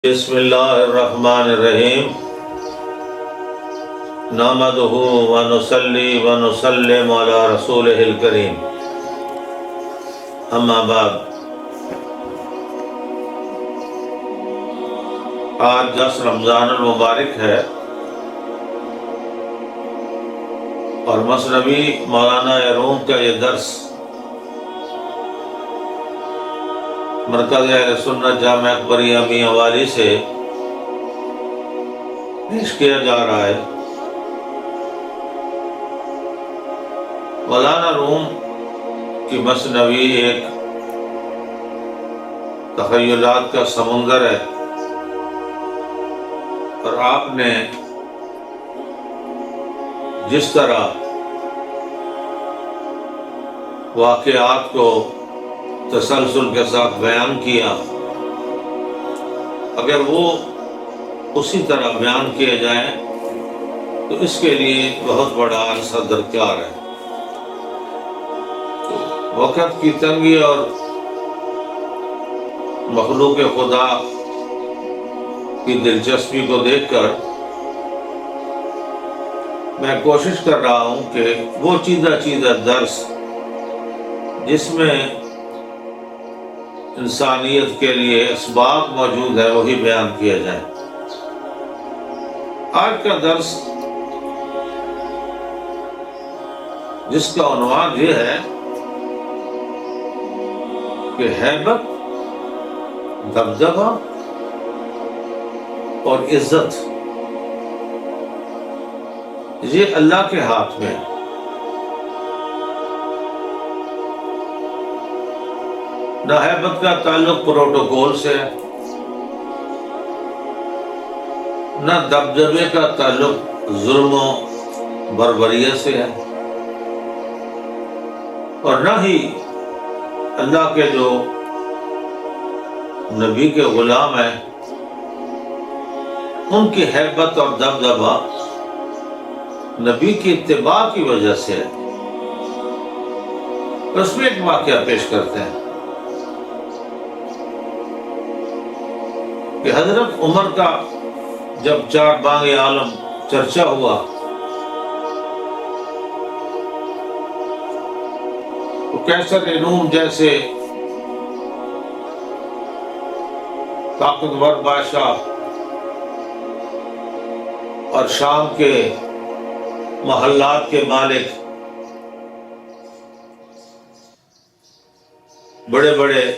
بسم اللہ الرحمن الرحیم نحمدہ ونصلی ونسلم علی رسولہ الکریم اما بعد۔ آج 10 رمضان المبارک ہے اور مثنوی مولانا روم کا یہ درس مرکز اہل سنت جامعہ اکبریہ میاں والی سے پیش کیا جا رہا ہے۔ مولانا روم کی مثنوی ایک تخیلات کا سمندر ہے، اور آپ نے جس طرح واقعات کو تسلسل کے ساتھ بیان کیا، اگر وہ اسی طرح بیان کیے جائیں تو اس کے لیے بہت بڑا عرصہ درکار ہے۔ وقت کی تنگی اور مخلوق خدا کی دلچسپی کو دیکھ کر میں کوشش کر رہا ہوں کہ وہ چیزہ درس جس میں انسانیت کے لیے اسباب موجود ہے وہی بیان کیا جائے۔ آج کا درس جس کا عنوان یہ ہے کہ ہیبت، دبدبہ اور عزت یہ اللہ کے ہاتھ میں ہے۔ نہ ہیبت کا تعلق پروٹوکول سے ہے، نہ دبدبے کا تعلق ظلم و بربریت سے ہے، اور نہ ہی اللہ کے جو نبی کے غلام ہیں ان کی ہیبت اور دبدبہ نبی کی اتباع کی وجہ سے ہے۔ اس میں ایک واقعہ پیش کرتے ہیں کہ حضرت عمر کا جب 4 بانگ عالم چرچا ہوا تو قیصر روم جیسے طاقتور بادشاہ اور شام کے محلات کے مالک بڑے بڑے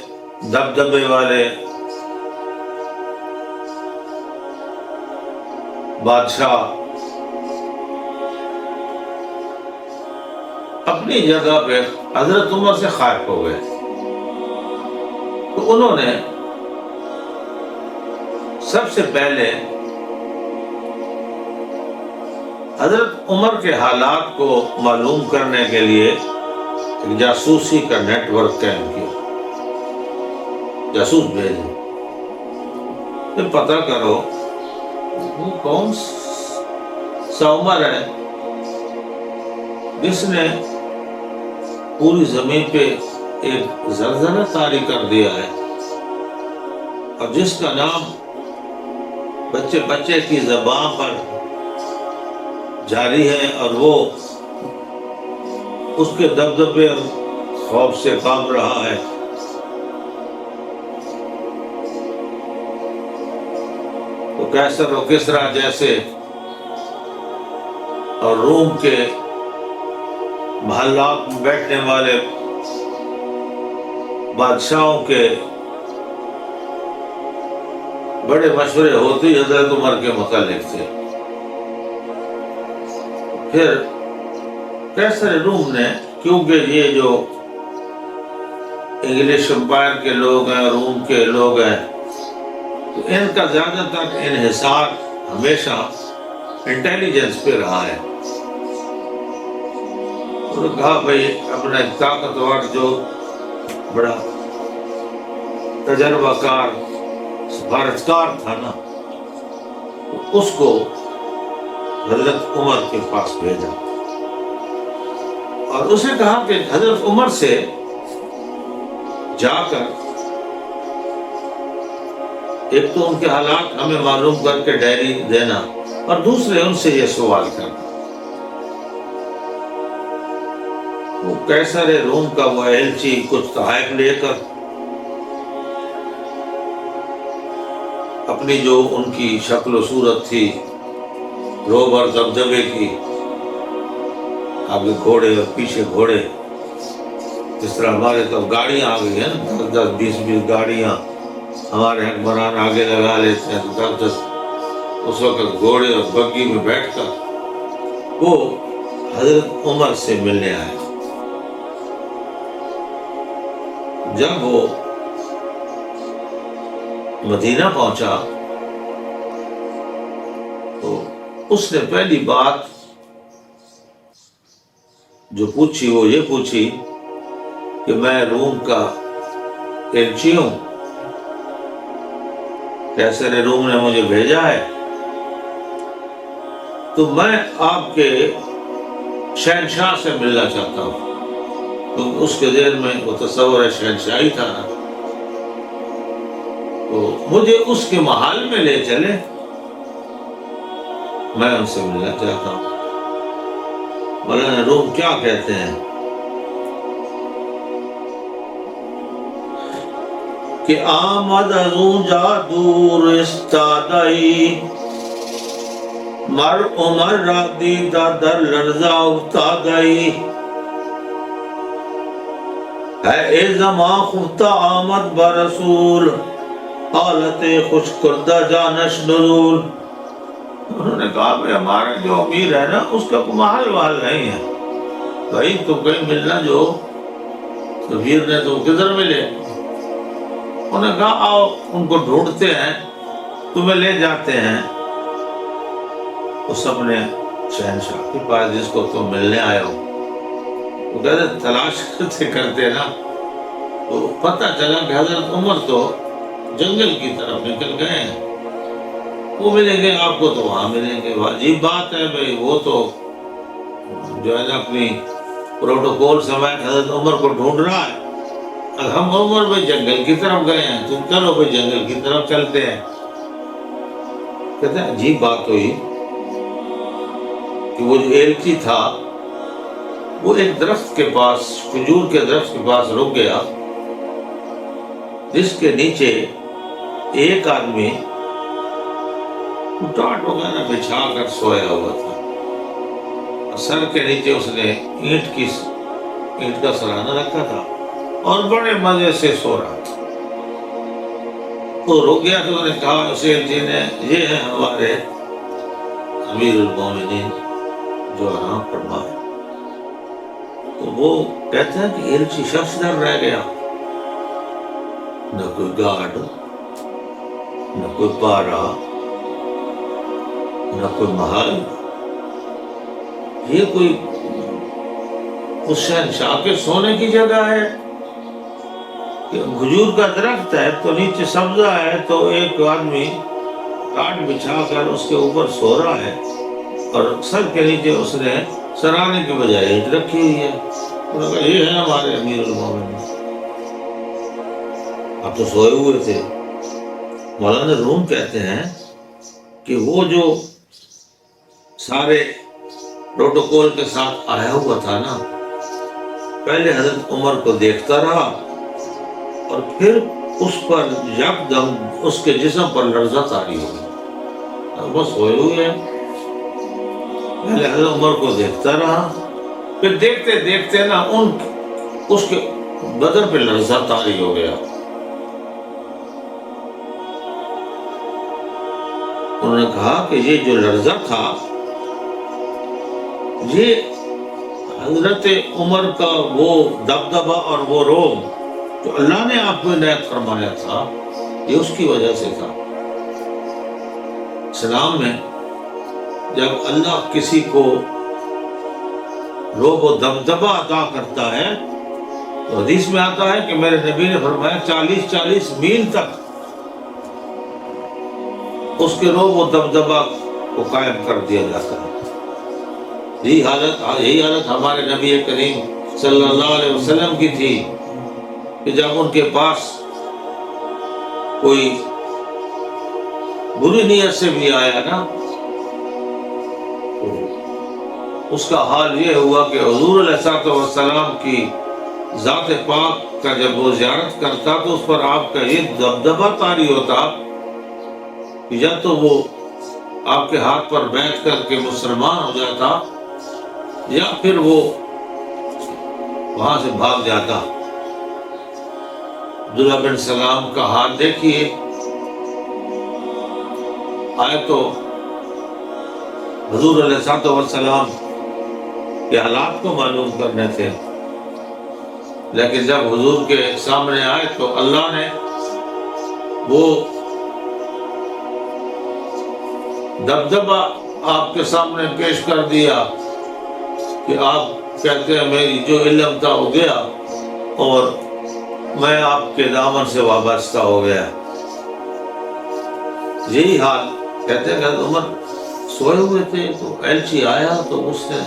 دبدبے والے بادشاہ اپنی جگہ پہ حضرت عمر سے خائف ہو گئے، تو انہوں نے سب سے پہلے حضرت عمر کے حالات کو معلوم کرنے کے لیے ایک جاسوسی کا نیٹ ورک قائم کیا۔ جاسوس بھیجے کہ پتہ کرو وہ کون سا عمر ہے جس نے پوری زمین پہ ایک زلزلہ طاری کر دیا ہے، اور جس کا نام بچے بچے کی زبان پر جاری ہے، اور وہ اس کے دبدبے اور خوف سے کانپ رہا ہے۔ تو قیصر و کسریٰ جیسے اور روم کے محلات میں بیٹھنے والے بادشاہوں کے بڑے مشورے ہوتے حضرت عمر کے متعلق تھے۔ پھر قیصر روم نے، کیونکہ یہ جو انگلش امپائر کے لوگ ہیں، روم کے لوگ ہیں، تو ان کا زیادہ تر انحصار ہمیشہ انٹیلیجنس پہ رہا ہے۔ انہوں نے کہا بھائی اپنا ایک طاقتور جو بڑا تجربہ کار سفارتکار تھا نا، اس کو حضرت عمر کے پاس بھیجا اور اسے کہا کہ حضرت عمر سے جا کر ایک تو ان کے حالات ہمیں معلوم کر کے ڈائری دینا، اور دوسرے ان سے یہ سوال کرنا۔ وہ قیصر روم کا وہ ایلچی کچھ تحائف لے کر اپنی جو ان کی شکل و صورت تھی روب اور دبدبے کی، آگے گھوڑے اور پیچھے گھوڑے، جس طرح ہمارے تو گاڑیاں آ گئی ہیں نا، 10-20 گاڑیاں ہمارے حکمران آگے لگا لیتے ہیں، 10 اس وقت گھوڑے اور بگی میں بیٹھ کر وہ حضرت عمر سے ملنے آئے۔ جب وہ مدینہ پہنچا تو اس نے پہلی بات جو پوچھی وہ یہ پوچھی کہ میں روم کا ایلچی ہوں، قیصر روم نے مجھے بھیجا ہے، تو میں آپ کے شہنشاہ سے ملنا چاہتا ہوں، کیونکہ اس کے ذہن میں وہ تصور شہنشاہی تھا نا، تو مجھے اس کے محل میں لے چلے، میں ان سے ملنا چاہتا ہوں۔ مولانا روم کیا کہتے ہیں کہ آمد ازوں جا دور استادائی، مر عمر را دیدہ در لرزہ افتادائی، اے زمان خفتہ آمد برسول، حالت خوش کردہ جانش نزول۔ انہوں نے کہا بھائی ہمارا جو امیر ہے نا اس کا کوئی محل وحل نہیں ہے، بھائی تو کہیں ملنا جو امیر نے تو کدھر ملے؟ انہوں نے کہا آؤ ان کو ڈھونڈتے ہیں، تمہیں لے جاتے ہیں اس اپنے شہنشاہ کے پاس جس کو تم ملنے آئے ہو۔ وہ کہتے تلاش کرتے نا، تو پتہ چلا کہ حضرت عمر تو جنگل کی طرف نکل گئے ہیں، وہ ملیں گے آپ کو تو وہاں ملیں گے۔ عجیب بات ہے بھائی، وہ تو جو ہے نا اپنی پروٹوکول سمیت حضرت عمر کو ڈھونڈ رہا ہے، ہم عمر بھائی جنگل کی طرف گئے ہیں، تم چلو بھائی جنگل کی طرف چلتے ہیں۔ کہتے ہیں عجیب بات ہوئی کہ وہ جو ایلچی تھا وہ ایک درخت کے پاس، کھجور کے درخت کے پاس رک گیا، جس کے نیچے ایک آدمی ٹاٹ وغیرہ بچھا کر سویا ہوا تھا، سر کے نیچے اس نے اینٹ کا سرہانا رکھا تھا اور بڑے مزے سے سو رہا تھا۔ وہ رک گیا تو انہوں نے کہا حسین جی نے، یہ ہے ہمارے امیر المومنین جو آرام فرما ہے۔ تو وہ کہتے ہیں کہ ایلچی شخص در رہ گیا، نہ کوئی گارڈ، نہ کوئی پارا، نہ کوئی محل، یہ کوئی اس شہنشاہ کے سونے کی جگہ ہے؟ کھجور کا درخت ہے تو نیچے سبزہ ہے، تو ایک آدمی ٹاٹ بچھا کر اس کے اوپر سو رہا ہے اور سر کے نیچے اس نے سرانے کے بجائے اینٹ رکھی ہوئی ہے۔ انہوں نے کہا یہ ہے ہمارے امیر المومنین، اب تو سوئے ہوئے تھے۔ مولانا روم کہتے ہیں کہ وہ جو سارے پروٹوکول کے ساتھ آیا ہوا تھا نا، پہلے حضرت عمر کو دیکھتا رہا اور پھر اس پر یکدم اس کے جسم پر لرزہ طاری ہو گئی، بس سوئے ہوئے ہیں، پہلے حضرت عمر کو دیکھتا رہا، پھر دیکھتے دیکھتے نا اس کے بدن پہ لرزہ طاری ہو گیا۔ انہوں نے کہا کہ یہ جو لرزہ تھا یہ حضرت عمر کا وہ دبدبہ اور وہ روب جو اللہ نے آپ کو عنایت فرمایا تھا، یہ اس کی وجہ سے تھا۔ اسلام میں جب اللہ کسی کو روب و دبدبہ عطا کرتا ہے تو حدیث میں آتا ہے کہ میرے نبی نے فرمایا 40 میل تک اس کے روب و دبدبہ کو قائم کر دیا جاتا ہے۔ یہی حالت ہمارے نبی کریم صلی اللہ علیہ وسلم کی تھی کہ جب ان کے پاس کوئی بری نیت سے بھی آیا نا، اس کا حال یہ ہوا کہ حضور علیہ السلام کی ذات پاک کا جب وہ زیارت کرتا تو اس پر آپ کا یہ دبدبہ طاری ہوتا کہ یا تو وہ آپ کے ہاتھ پر بیٹھ کر کے مسلمان ہو جاتا یا پھر وہ وہاں سے بھاگ جاتا۔ عبداللہ بن سلام کا حال دیکھیے، آئے تو حضور علیہ السلام کے حالات کو معلوم کرنے تھے، لیکن جب حضور کے سامنے آئے تو اللہ نے وہ دبدبہ آپ کے سامنے پیش کر دیا کہ آپ کہتے ہیں میری جو علم تھا ہو گیا اور میں آپ کے دامن سے وابستہ ہو گیا۔ یہی حال کہتے ہیں کہ حضرت عمر سوئے ہوئے تھے تو ایلچی آیا تو اس نے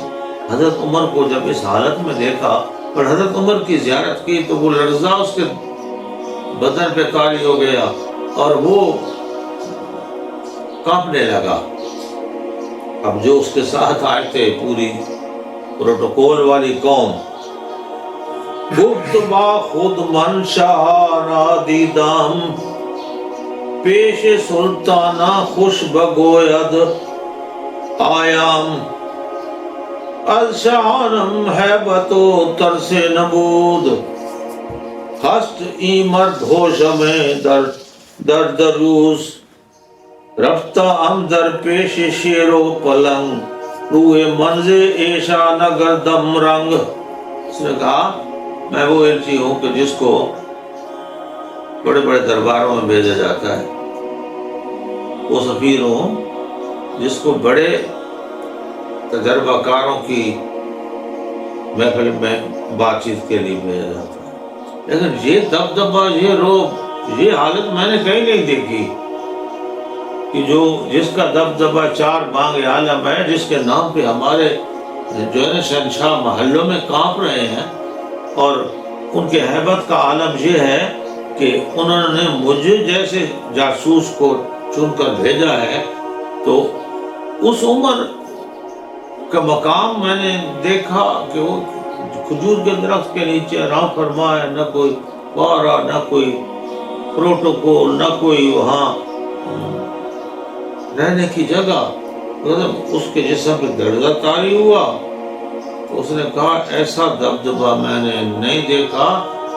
حضرت عمر کو جب اس حالت میں دیکھا اور حضرت عمر کی زیارت کی تو وہ لرزہ اس کے بدن پہ طاری ہو گیا اور وہ کانپنے لگا۔ اب جو اس کے ساتھ آئے تھے پوری پروٹوکول والی قوم، گفت با خود منشا دیدم پیش سلطانہ خوش بگوید آیام از شانم حیبت و ترس نبود ہست ای مرد ہوشم در دروز رفتہ ہم در پیش شیر و پلنگ روئے منز ایشا نگر دم رنگ۔ اس نے کہا میں وہ ایلچی ہوں کہ جس کو بڑے بڑے درباروں میں بھیجا جاتا ہے، وہ سفیر ہوں جس کو بڑے تجربہ کاروں کی محفل میں بات چیت کے لیے بھیجا جاتا ہے، لیکن یہ دبدبہ، یہ روب، یہ حالت میں نے کہیں نہیں دیکھی کہ جس کا دبدبہ چار بانگ عالم ہے، جس کے نام پہ ہمارے جو ہے شہنشاہ محلوں میں کانپ رہے ہیں، اور ان کے ہیبت کا عالم یہ ہے کہ انہوں نے مجھے جیسے جاسوس کو چن کر بھیجا ہے، تو اس عمر کا مقام میں نے دیکھا کہ وہ کھجور کے درخت کے نیچے آرام فرما ہے، نہ کوئی پارا، نہ کوئی پروٹوکول، نہ کوئی وہاں رہنے کی جگہ۔ اس کے جسم پہ درزہ طاری ہوا تو اس نے کہا ایسا دبدبہ میں نے نہیں دیکھا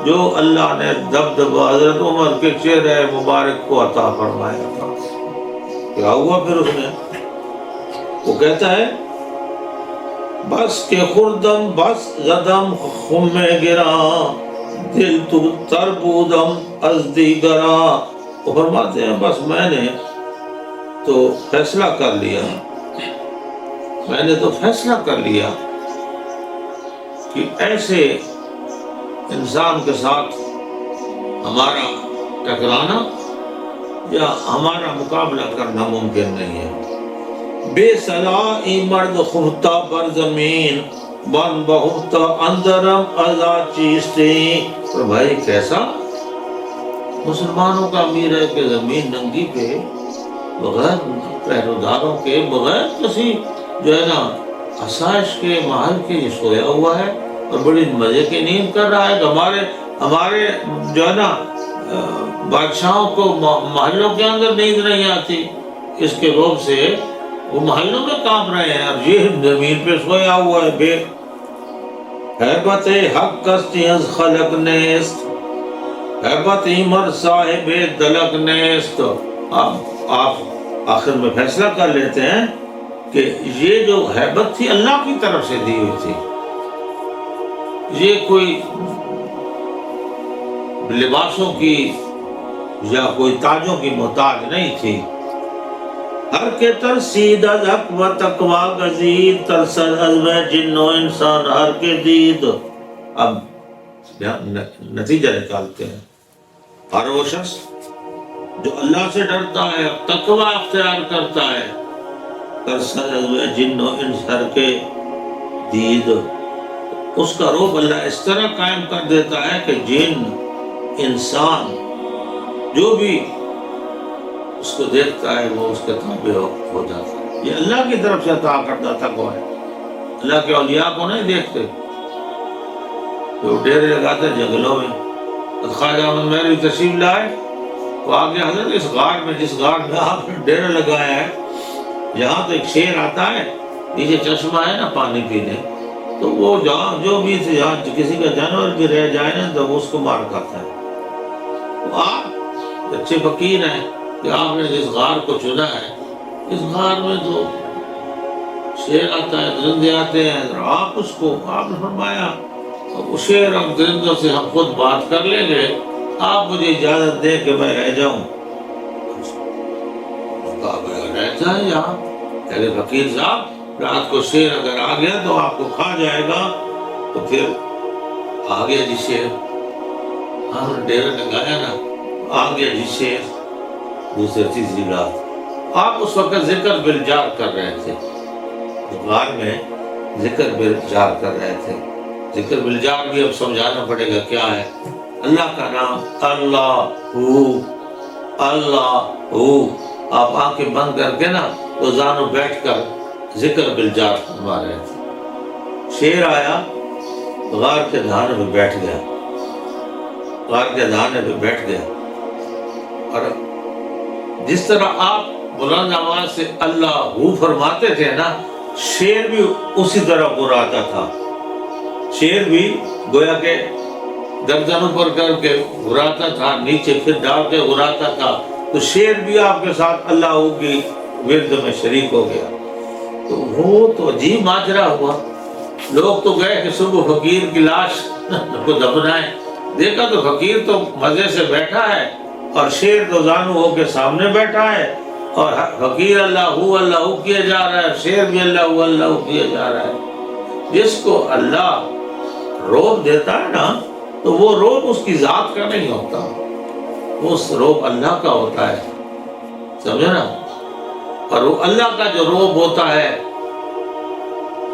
جو اللہ نے دبدبہ حضرت عمر کے چہرے مبارک کو عطا فرمایا تھا۔ کیا ہوا پھر اس نے؟ وہ کہتا ہے بس کے خوردم بس زدم خم گراں دل تو تربودم از دیگراں۔ وہ فرماتے ہیں بس میں نے تو فیصلہ کر لیا، میں نے تو فیصلہ کر لیا کہ ایسے انسان کے ساتھ ہمارا ٹکرانا یا ہمارا مقابلہ کرنا ممکن نہیں ہے۔ بے صلاحی مرد خفتہ بر زمین بن بہفتہ اندرم ازا چیستے۔ اور بھائی کیسا مسلمانوں کا امیر ہے کہ زمین ننگی پہ بغیر پہروداروں کے، بغیر کسی جو ہے نا آسائش کے محل کے یہ سویا ہوا ہے اور بڑی مزے کی نیند کر رہا ہے۔ ہمارے جو ہے نا بادشاہوں کو محلوں کے اندر نیند نہیں آتی، اس کے روب سے وہ محلوں میں کانپ رہے ہیں، اور یہ زمین پہ سویا ہوا ہے۔ بے حیبت حق کستی از خلق نیست حیبت ایمر صاحب دلک نیست۔ آپ آخر میں فیصلہ کر لیتے ہیں کہ یہ جو ہیبت تھی اللہ کی طرف سے دی ہوئی تھی، یہ کوئی لباسوں کی یا کوئی تاجوں کی محتاج نہیں تھی۔ ہر کے ترسید از حق و تقوی گزید ترسد از میں جن و انسان ہر کے دید۔ اب نتیجہ نکالتے ہیں، ہر وہ شخص جو اللہ سے ڈرتا ہے، تقوی اختیار کرتا ہے، ترسد از میں جن و انس ہر کے دید، اس کا روب اللہ اس طرح قائم کر دیتا ہے کہ جن، انسان جو بھی اس کو دیکھتا ہے وہ اس کے تابع ہو جاتا ہے. یہ اللہ کی طرف سے عطا کردہ تقویٰ ہے. اللہ کے اولیاء کو نہیں دیکھتے جو ڈیرے لگاتے جنگلوں میں. خواجہ احمد مہروی تشریف لائے تو آگے حضرت اس غار میں جس غار میں آپ نے ڈیرا لگایا ہے یہاں تو ایک شیر آتا ہے, نیچے چشمہ ہے نا پانی پینے, تو وہ جہاں جو بھی جہاں کسی کا جانور بھی رہ جائے نا تو اس کو مار کھاتا ہے. تو آپ اچھے فقیر ہیں کہ آپ نے جس غار کو چنا ہے اس غار میں تو شیر آتا ہے, درندے آتے ہیں, آپ اس کو آپ نے فرمایا شیر اور درندوں سے ہم خود بات کر لیں گے, آپ مجھے اجازت دیں کہ میں رہ جاؤں. رہ جائیں یہاں. اگر فقیر صاحب رات کو شیر اگر آ گیا تو آپ کو کھا جائے گا, تو پھر آ گیا جی شیر, ہم نے ڈیرا لگایا نا, آ گیا جی شیر. دوسری تیسری رات آپ اس وقت ذکر بالجار کر رہے تھے, غار میں ذکر بالجار کر رہے تھے. ذکر بالجار بھی اب سمجھانا پڑے گا کیا ہے. اللہ کا نام اللہ ہو, آپ آنکھیں بند کر کے نا روزانہ بیٹھ کر ذکر بالجار فرما رہے تھے. شیر آیا غار کے دہانے پہ بیٹھ گیا, غار کے دہانے پہ بیٹھ گیا, اور جس طرح آپ بلند آواز سے اللہ ہو فرماتے تھے نا, شیر بھی اسی طرح گراتا تھا. شیر بھی گویا کہ گردن اوپر کر کے گراتا تھا, نیچے پھر ڈال کے گراتا تھا. تو شیر بھی آپ کے ساتھ اللہ ہو کی ورد میں شریک ہو گیا. تو وہ تو عجیب ماجرا ہوا. لوگ تو گئے کہ صبح فقیر کی لاش کو دفنائیں, دیکھا تو فقیر تو مزے سے بیٹھا ہے اور شیر تو زانو ہو کے سامنے بیٹھا ہے, اور فقیر اللہ ہو کیا جا رہا ہے, شیر بھی اللہ ہو کیا جا رہا ہے. جس کو اللہ روب دیتا ہے نا تو وہ روب اس کی ذات کا نہیں ہوتا, اس روب اللہ کا ہوتا ہے, سمجھے نا. اور وہ اللہ کا جو روب ہوتا ہے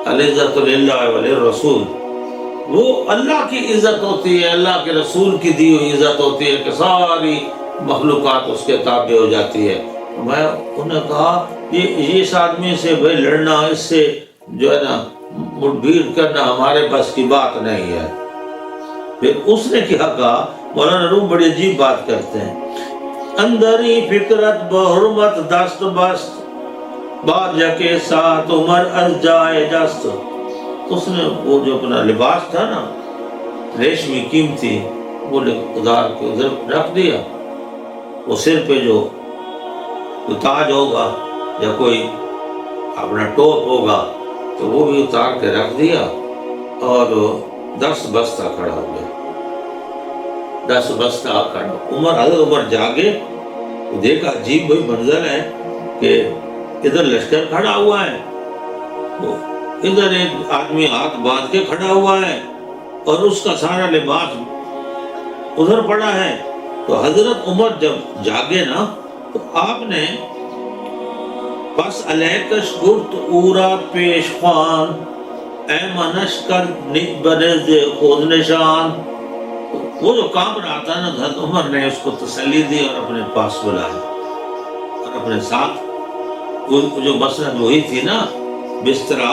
العزت للہ وللرسول, وہ اللہ کی عزت ہوتی ہے, اللہ کے رسول کی دی ہوئی عزت ہوتی ہے کہ ساری مخلوقات اس کے تابع ہو جاتی ہے. میں انہیں کہا یہ اس آدمی سے بھائی لڑنا, اس سے جو ہے نا مٹبھیڑ کرنا ہمارے بس کی بات نہیں ہے. پھر اس نے کیا کہا, مولانا روم بڑی عجیب بات کرتے ہیں, اندری فکرت بحرمت دست بست باجہ کے ساتھ عمر از جائے جست. اس نے وہ جو اپنا لباس تھا نا ریشمی قیمتی, وہ ادار کے ادھر رکھ دیا. وہ سر پہ جو تاج ہوگا یا کوئی اپنا ٹوپ ہوگا تو وہ بھی اتار کے رکھ دیا, اور 10 بستہ کھڑا ہو گیا. 10 بستہ کھڑا. حضرت عمر جاگے, دیکھا عجیب بھائی منظر ہے کہ ادھر لشکر کھڑا ہوا ہے, ادھر ایک آدمی ہاتھ باندھ کے کھڑا ہوا ہے, اور اس کا سارا لباس ادھر پڑا ہے. تو حضرت عمر جب جاگے نا تو آپ نے بس علیکش گرت اورا پیش خوان اے منش کر بنز خود نشان. وہ جو کام رہا تھا نا, حضرت عمر نے اس کو تسلی دی اور اپنے پاس بلایا, اور اپنے ساتھ وہ جو مسند وہی تھی نا بسترا,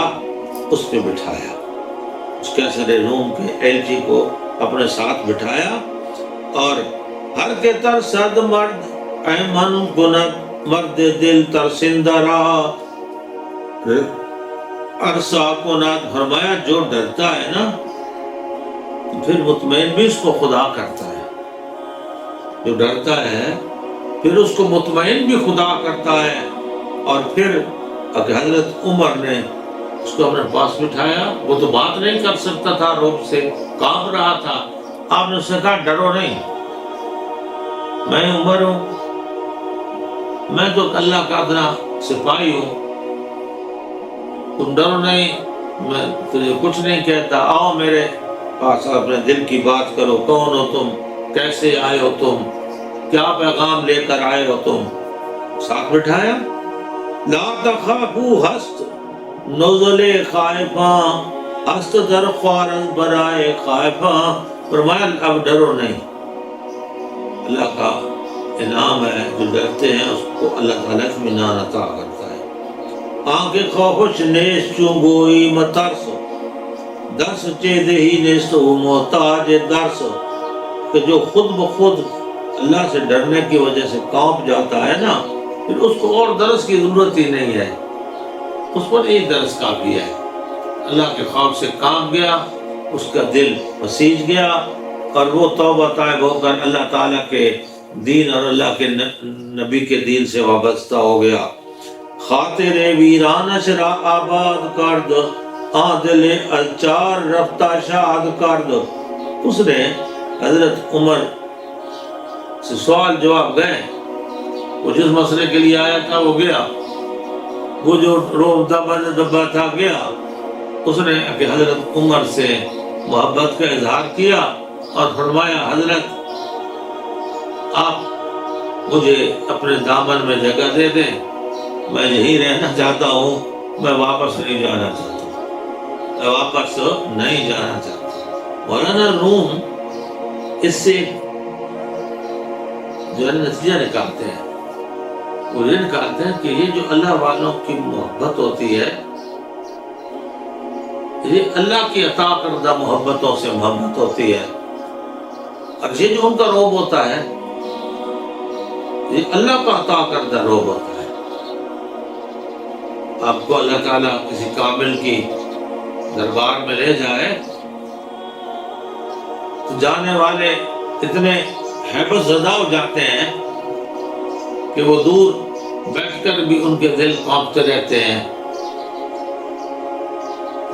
اس پہ بٹھایا. اس کیسر روم کے ایلچی کو اپنے ساتھ بٹھایا, اور ہر کے تر صد مرد اے من کند مرد دل تر سندرا عرصہ کنات. فرمایا جو ڈرتا ہے نا پھر مطمئن بھی اس کو خدا کرتا ہے, جو ڈرتا ہے پھر اس کو مطمئن بھی خدا کرتا ہے. اور پھر حضرت عمر نے اس کو اپنے پاس بٹھایا. وہ تو بات نہیں کر سکتا تھا, روب سے کانپ رہا تھا. آپ نے اسے کہا ڈرو نہیں, میں عمر ہوں, میں تو اللہ کا ادنا سپاہی ہوں, تم ڈرو نہیں, میں تجھے کچھ نہیں کہتا. آؤ میرے پاس, اپنے دل کی بات کرو, کون ہو تم, کیسے آئے ہو تم, کیا پیغام لے کر آئے ہو تم. ساتھ بٹھایا. لا تخافوا ہست نزل خائفاں ہست در خوارز برائے خائفاں. فرمایا اب ڈرو نہیں, اللہ کا انعام ہے، جو ڈرتے ہیں اس کو اللہ تعالیٰ اطمینان عطا کرتا ہے۔ آنکھ خوفش نیست چون گوئی مترس، درس چے دہی نیست ہو محتاج درس، کہ جو خود بخود اللہ سے ڈرنے کی وجہ سے کانپ جاتا ہے نا، پھر اس کو اور درس کی ضرورت ہی نہیں ہے، اس پر ایک درس کافی ہے۔ اللہ کے خوف سے کانپ گیا، اس کا دل پسیج گیا، اور وہ توبہ طائب ہو کر اللہ تعالیٰ کے دین اور اللہ کے نبی کے دین سے وابستہ ہو گیا۔ خاطر ویرانش را آباد کرد، دل الچار رفتہ شاد کرد۔ اس نے حضرت عمر سے سوال جواب گئے، وہ جس مسئلے کے لیے آیا تھا وہ گیا، وہ جو روب دبا تھا گیا۔ اس نے کہ حضرت عمر سے محبت کا اظہار کیا اور فرمایا حضرت آپ مجھے اپنے دامن میں جگہ دے دیں، میں یہی رہنا چاہتا ہوں، میں واپس نہیں جانا چاہتا۔ مولانا روم اس سے جو ہے نتیجہ نکالتے ہیں، وہ یہ نکالتے ہیں کہ یہ جو اللہ والوں کی محبت ہوتی ہے، یہ اللہ کی عطا کردہ محبتوں سے محبت ہوتی ہے، اور یہ جو ان کا روب ہوتا ہے یہ اللہ کا عطا کردہ روب ہوتا ہے۔ آپ کو اللہ تعالیٰ کسی کامل کی دربار میں لے جائے تو جانے والے اتنے ہیبت زدہ ہو جاتے ہیں کہ وہ دور بیٹھ کر بھی ان کے دل کانپتے رہتے ہیں،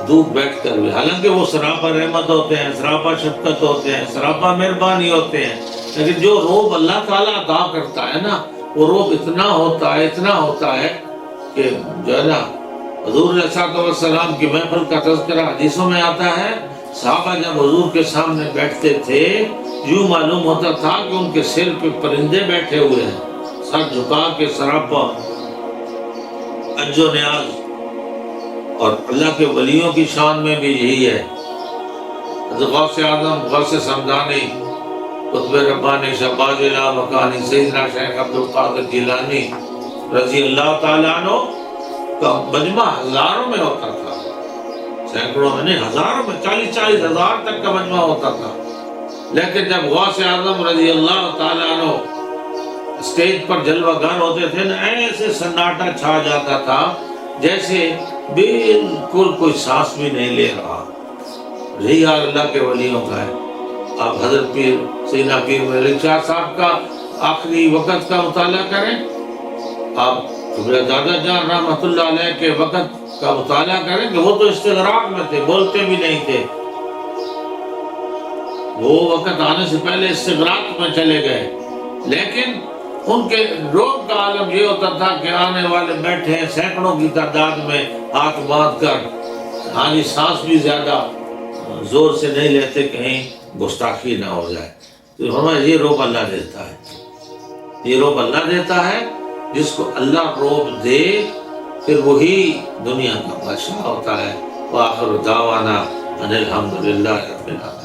دور بیٹھ کر بھی، حالانکہ وہ سراپا رحمت ہوتے ہیں، سراپا شفقت ہوتے ہیں، سراپا مہربانی ہوتے ہیں، لیکن جو روب اللہ تعالیٰ عطا کرتا ہے نا، وہ روب اتنا ہوتا ہے کہ جو ہے نا، حضور علیہ الصلوۃ والسلام کی محفل کا تذکرہ حدیثوں میں آتا ہے، صحابہ جب حضور کے سامنے بیٹھتے تھے یوں معلوم ہوتا تھا کہ ان کے سر پہ پرندے بیٹھے ہوئے ہیں، سر جھکا کے سراپا عجز و نیاز۔ اور اللہ کے ولیوں کی شان میں بھی یہی ہے، حضرت غوث اعظم، غوث سمدانی، قطب ربانی، شہباز لا مکانی، سیدنا شیخ عبد القادر جیلانی رضی اللہ تعالیٰ عنہ کا مجمع ہزاروں میں ہوتا تھا، سینکڑوں میں نہیں، ہزاروں میں، 40 ہزار تک کا مجمع ہوتا تھا۔ لیکن جب غوث اعظم رضی اللہ تعالیٰ عنہ اسٹیج پر جلوہ گر ہوتے تھے نا، ایسے سناٹا چھا جاتا تھا جیسے بالکل کوئی سانس بھی نہیں لے رہا۔ یہی حال اللہ کے ولیوں کا ہے۔ آپ حضرت پیر سیدنا پیر علی شاہ صاحب کا آخری وقت کا مطالعہ کریں، آپ دادا جان رحمۃ اللہ علیہ کے وقت کا مطالعہ کریں کہ وہ تو استغراق میں تھے، بولتے بھی نہیں تھے، وہ وقت آنے سے پہلے استغراق میں چلے گئے، لیکن ان کے روب کا عالم یہ ہوتا تھا کہ آنے والے بیٹھے ہیں سینکڑوں کی تعداد میں ہاتھ باندھ کر، سانس بھی زیادہ زور سے نہیں لیتے کہیں گستاخی نہ ہو جائے۔ تو ہمیں یہ روب اللہ دیتا ہے، یہ روب اللہ دیتا ہے، جس کو اللہ روب دے پھر وہی دنیا کا بادشاہ ہوتا ہے۔ وآخر دعوانا ان الحمدللہ رب العالمین۔